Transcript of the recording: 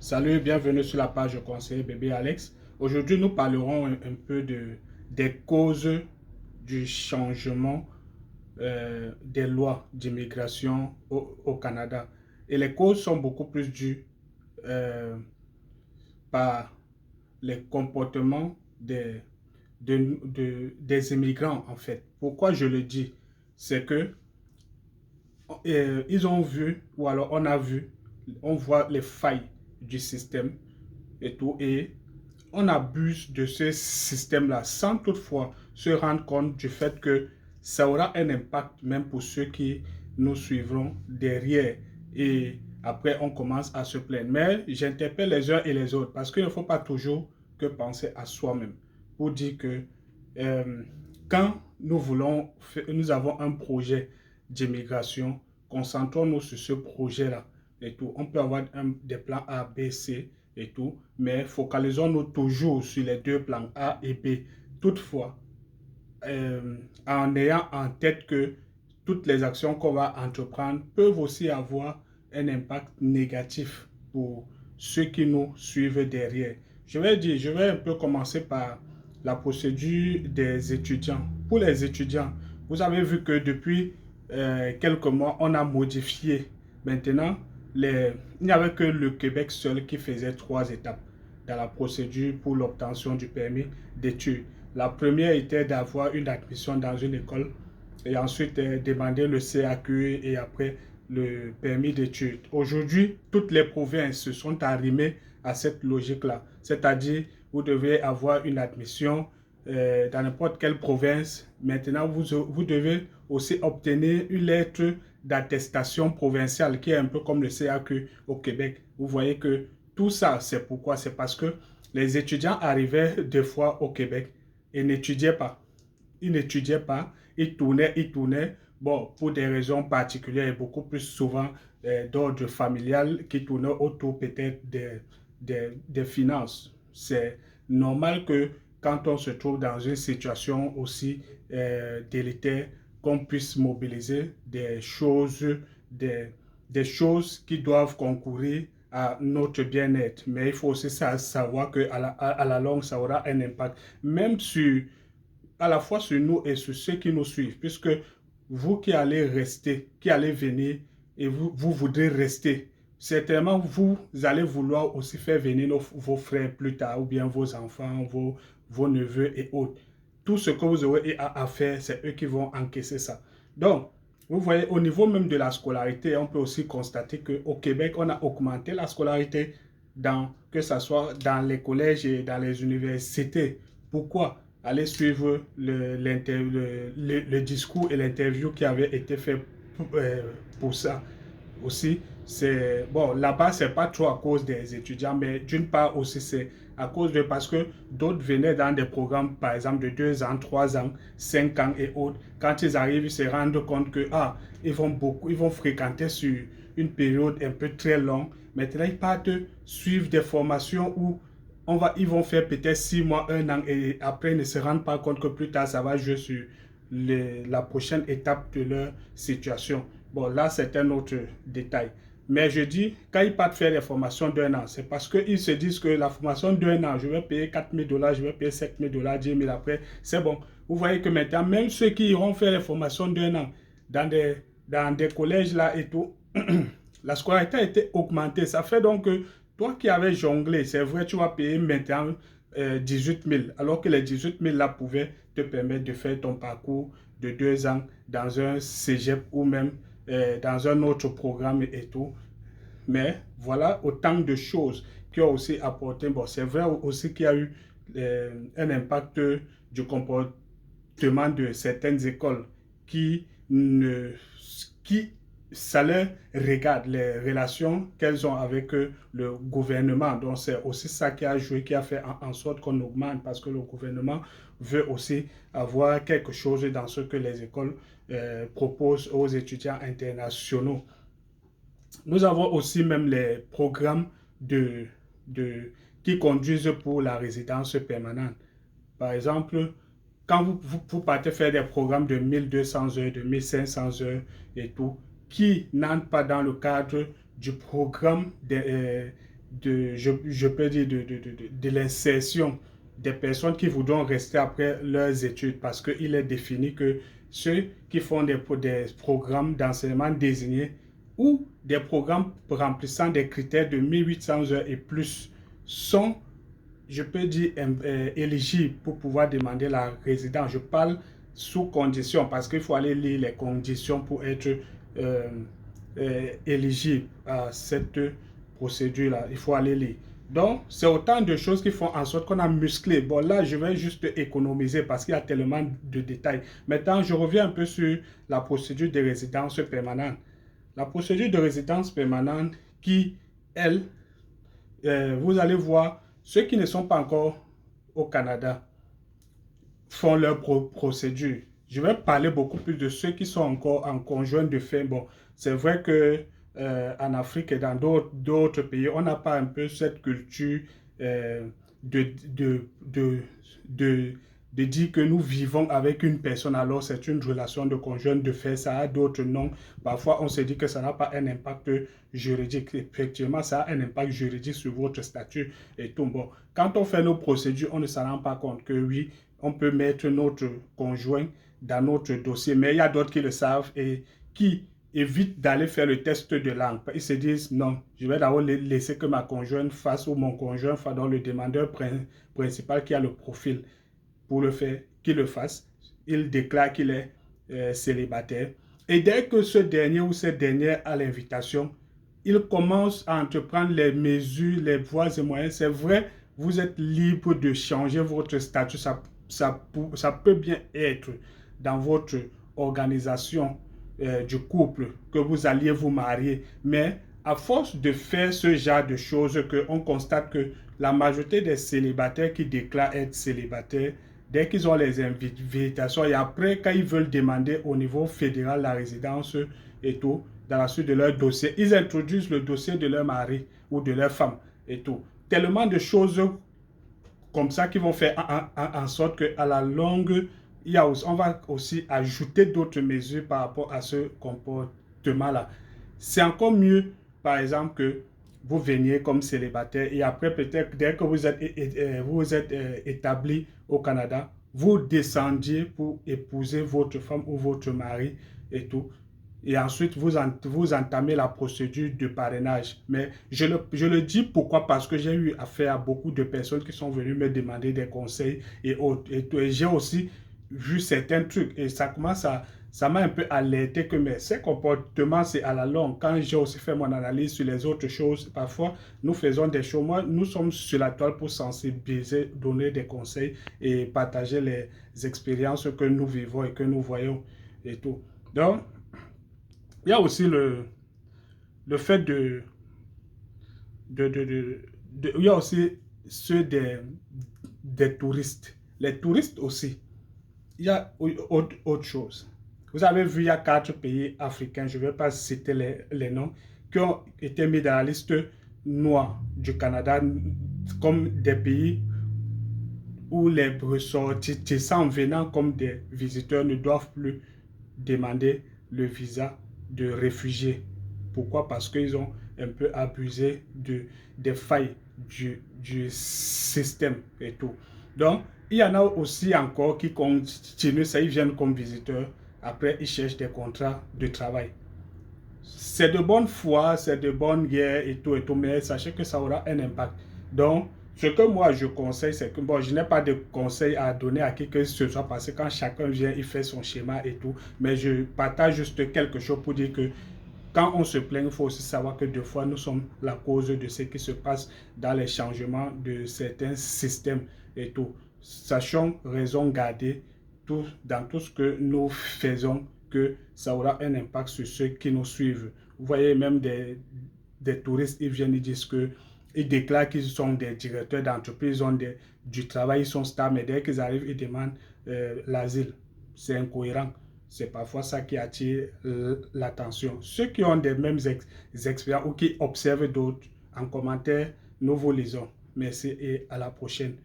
Salut, bienvenue sur la page conseiller bébé Alex. Aujourd'hui, nous parlerons un peu des causes du changement des lois d'immigration au Canada. Et les causes sont beaucoup plus dues euh, par les comportements des immigrants, en fait. Pourquoi je le dis? C'est que ils ont vu, ou alors on a vu, on voit les failles du système et tout, et on abuse de ce système-là sans toutefois se rendre compte du fait que ça aura un impact même pour ceux qui nous suivront derrière. Et après, on commence à se plaindre. Mais j'interpelle les uns et les autres parce qu'il ne faut pas toujours que penser à soi-même pour dire que euh, quand nous avons un projet d'immigration, concentrons-nous sur ce projet-là et tout. On peut avoir des plans A, B, C et tout, mais focalisons-nous toujours sur les deux plans A et B. Toutefois, en ayant en tête que toutes les actions qu'on va entreprendre peuvent aussi avoir un impact négatif pour ceux qui nous suivent derrière. Je vais un peu commencer par la procédure des étudiants. Pour les étudiants, vous avez vu que depuis quelques mois, on a modifié. Maintenant, il n'y avait que le Québec seul qui faisait 3 étapes dans la procédure pour l'obtention du permis d'études. La première était d'avoir une admission dans une école et ensuite demander le CAQ et après le permis d'études. Aujourd'hui, toutes les provinces se sont arrimées à cette logique-là. C'est-à-dire, vous devez avoir une admission dans n'importe quelle province. Maintenant, vous devez aussi obtenir une lettre d'attestation provinciale qui est un peu comme le CAQ au Québec. Vous voyez que tout ça, c'est pourquoi? C'est parce que les étudiants arrivaient des fois au Québec et n'étudiaient pas. Ils n'étudiaient pas, ils tournaient, bon, pour des raisons particulières et beaucoup plus souvent d'ordre familial qui tournaient autour peut-être des finances. C'est normal que quand on se trouve dans une situation aussi délétère, qu'on puisse mobiliser des choses qui doivent concourir à notre bien-être. Mais il faut aussi savoir qu'à à la longue, ça aura un impact, même sur, à la fois sur nous et sur ceux qui nous suivent, puisque vous qui allez rester, qui allez venir, et vous voudrez rester, certainement vous allez vouloir aussi faire venir vos frères plus tard, ou bien vos enfants, vos neveux et autres. Tout ce que vous aurez à faire, c'est eux qui vont encaisser ça. Donc, vous voyez, au niveau même de la scolarité, on peut aussi constater qu'au Québec, on a augmenté la scolarité, que ce soit dans les collèges et dans les universités. Pourquoi? Allez suivre le discours et l'interview qui avait été fait pour ça aussi. C'est bon, là-bas, c'est pas trop à cause des étudiants, mais d'une part aussi, c'est à cause de parce que d'autres venaient dans des programmes, par exemple, de 2 ans, 3 ans, 5 ans et autres. Quand ils arrivent, ils se rendent compte que ils vont fréquenter sur une période un peu très longue. Maintenant, ils partent suivre des formations où ils vont faire peut-être 6 mois, 1 an, et après, ils ne se rendent pas compte que plus tard, ça va jouer sur la prochaine étape de leur situation. Bon, là, c'est un autre détail. Mais je dis, quand ils partent faire les formations d'1 an, c'est parce qu'ils se disent que la formation d'1 an, je vais payer 4 000 $, je vais payer 7 000 $, 10 000 après, c'est bon. Vous voyez que maintenant, même ceux qui iront faire les formations d'1 an dans des collèges là et tout, la scolarité a été augmentée. Ça fait donc que toi qui avais jonglé, c'est vrai, tu vas payer maintenant 18 000, alors que les 18 000 là pouvaient te permettre de faire ton parcours de 2 ans dans un cégep ou même dans un autre programme et tout. Mais voilà autant de choses qui ont aussi apporté. Bon, c'est vrai aussi qu'il y a eu un impact du comportement de certaines écoles qui ne, qui ça leur regarde les relations qu'elles ont avec le gouvernement. Donc c'est aussi ça qui a joué, qui a fait en sorte qu'on augmente parce que le gouvernement veut aussi avoir quelque chose dans ce que les écoles proposent aux étudiants internationaux. Nous avons aussi même les programmes de, de, qui conduisent pour la résidence permanente. Par exemple, quand vous partez faire des programmes de 1200 heures, de 1500 heures et tout, qui n'entrent pas dans le cadre du programme je peux dire, de l'insertion des personnes qui voudront rester après leurs études, parce qu'il est défini que ceux qui font des programmes d'enseignement désignés ou des programmes remplissant des critères de 1800 heures et plus sont, je peux dire, éligibles pour pouvoir demander la résidence. Je parle sous condition, parce qu'il faut aller lire les conditions pour être euh, éligible à cette procédure-là. Il faut aller lire. Donc, c'est autant de choses qui font en sorte qu'on a musclé. Bon, là, je vais juste économiser parce qu'il y a tellement de détails. Maintenant, je reviens un peu sur la procédure de résidence permanente. La procédure de résidence permanente qui, elle, vous allez voir, ceux qui ne sont pas encore au Canada font leur procédure. Je vais parler beaucoup plus de ceux qui sont encore en conjoint de fait. Bon, c'est vrai que en Afrique et dans d'autres pays, on n'a pas un peu cette culture euh, de, de, de, de, de dire que nous vivons avec une personne, alors c'est une relation de conjoint de fait, ça a d'autres noms. Parfois, on se dit que ça n'a pas un impact juridique. Effectivement, ça a un impact juridique sur votre statut et tout. Bon, quand on fait nos procédures, on ne s'en rend pas compte que oui, on peut mettre notre conjoint dans notre dossier, mais il y a d'autres qui le savent et qui évitent d'aller faire le test de langue. Ils se disent, non, je vais d'abord laisser que ma conjointe fasse ou mon conjoint fasse, donc le demandeur principal qui a le profil pour le faire, qu'il le fasse. Il déclare qu'il est célibataire. Et dès que ce dernier ou cette dernière a l'invitation, il commence à entreprendre les mesures, les voies et moyens. C'est vrai, vous êtes libre de changer votre statut. Ça peut bien être dans votre organisation du couple que vous alliez vous marier. Mais à force de faire ce genre de choses, on constate que la majorité des célibataires qui déclarent être célibataires, dès qu'ils ont les invitations et après, quand ils veulent demander au niveau fédéral la résidence et tout, dans la suite de leur dossier, ils introduisent le dossier de leur mari ou de leur femme et tout. Tellement de choses comme ça qui vont faire en sorte qu'à la longue, on va aussi ajouter d'autres mesures par rapport à ce comportement-là. C'est encore mieux, par exemple, que vous veniez comme célibataire et après, peut-être, dès que vous êtes établi au Canada, vous descendiez pour épouser votre femme ou votre mari et tout. Et ensuite, vous entamez la procédure de parrainage. Mais je le dis pourquoi? Parce que j'ai eu affaire à beaucoup de personnes qui sont venues me demander des conseils et autres. Et j'ai aussi vu certains trucs. Et ça m'a un peu alerté que mais ces comportements, c'est à la longue. Quand j'ai aussi fait mon analyse sur les autres choses, parfois, nous faisons des choses. Moi, nous sommes sur la toile pour sensibiliser, donner des conseils et partager les expériences que nous vivons et que nous voyons et tout. Donc, il y a aussi le fait il y a aussi ceux des touristes. Les touristes aussi, il y a autre chose. Vous avez vu, il y a 4 pays africains, je ne vais pas citer les noms, qui ont été mis dans la liste noire du Canada comme des pays où les ressortissants venant comme des visiteurs ne doivent plus demander le visa de réfugiés. Pourquoi? Parce qu'ils ont un peu abusé des failles du système et tout. Donc, il y en a aussi encore qui continuent ça, ils viennent comme visiteurs. Après, ils cherchent des contrats de travail. C'est de bonne foi, c'est de bonne guerre et tout, mais sachez que ça aura un impact. Donc, ce que moi je conseille, c'est que bon, je n'ai pas de conseils à donner à qui que ce soit parce que quand chacun vient, il fait son schéma et tout. Mais je partage juste quelque chose pour dire que quand on se plaint, il faut aussi savoir que des fois, nous sommes la cause de ce qui se passe dans les changements de certains systèmes et tout. Sachons raison garder dans tout ce que nous faisons, que ça aura un impact sur ceux qui nous suivent. Vous voyez, même des touristes, ils viennent, ils disent que ils déclarent qu'ils sont des directeurs d'entreprise, ils ont du travail, ils sont stars, mais dès qu'ils arrivent, ils demandent l'asile. C'est incohérent. C'est parfois ça qui attire l'attention. Ceux qui ont des mêmes expériences ou qui observent d'autres, en commentaire, nous vous lisons. Merci et à la prochaine.